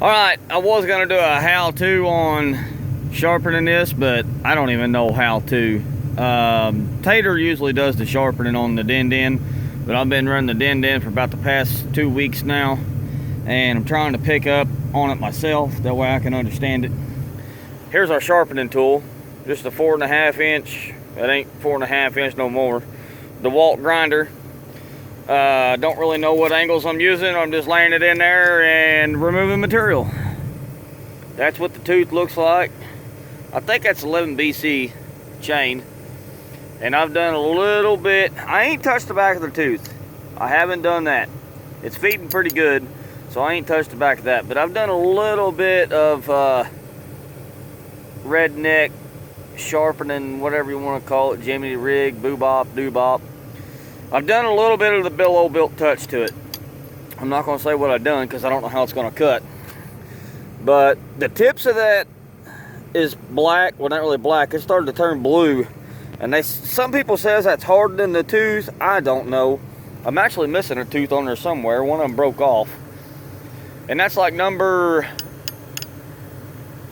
Alright, I was going to do a how-to on sharpening this, but I don't even know how to. Tater usually does the sharpening on the Den, but I've been running the Den for about the past 2 weeks now, and I'm trying to pick up on it myself, that way I can understand it. Here's our sharpening tool, just a 4.5 inch, that ain't 4.5 inch no more, DeWalt grinder. Don't really know what angles I'm using. I'm just laying it in there and removing material. That's what the tooth looks like. I think that's 11 BC chain. And I've done a little bit. I ain't touched the back of the tooth. I haven't done that. It's feeding pretty good, so I ain't touched the back of that. But I've done a little bit of redneck sharpening, whatever you want to call it, Jimmy rig, boo-bop, doo-bop. I've done a little bit of the Bill O'Built touch to it. I'm not going to say what I've done because I don't know how it's going to cut. But the tips of that is black. Well, not really black. It started to turn blue. And some people says that's hardening the tooth. I don't know. I'm actually missing a tooth on there somewhere. One of them broke off. And that's like number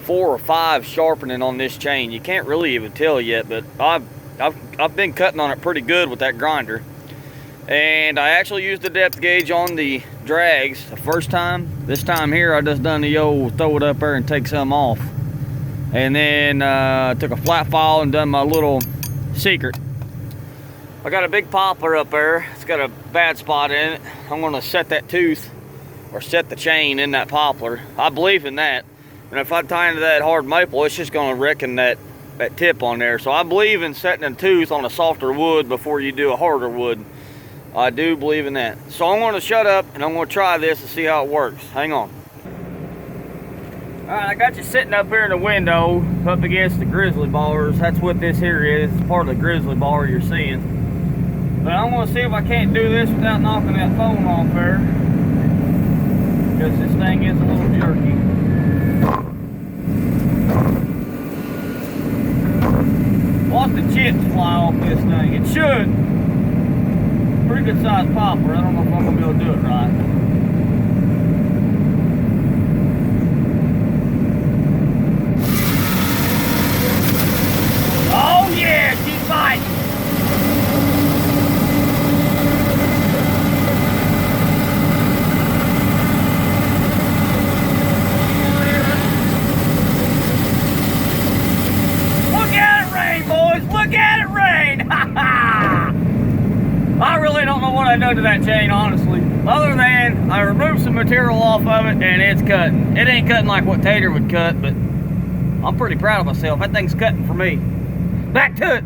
4 or 5 sharpening on this chain. You can't really even tell yet, but I've been cutting on it pretty good with that grinder. And I actually used the depth gauge on the drags the first time. This time here, I just done the old throw it up there and take some off. And then took a flat file and done my little secret. I got a big poplar up there. It's got a bad spot in it. I'm gonna set that tooth or set the chain in that poplar. I believe in that. And if I tie into that hard maple, it's just gonna wrecken that tip on there. So I believe in setting a tooth on a softer wood before you do a harder wood. I do believe in that. So I'm going to shut up and I'm going to try this and see how it works. Hang on. Alright, I got you sitting up here in the window up against the grizzly bars. That's what this here is. It's part of the grizzly bar you're seeing. But I'm going to see if I can't do this without knocking that phone off there. Because this thing is a little jerky. Watch the chips fly off this thing. It should. Pretty good sized popper. I don't know if I'm gonna be able to do it right. Oh yeah, keep fighting. Look at it rain, boys. Look at it rain. Ha ha. I really don't know what I done to that chain, honestly. Other than I removed some material off of it and it's cutting. It ain't cutting like what Tater would cut, but I'm pretty proud of myself. That thing's cutting for me. Back to it.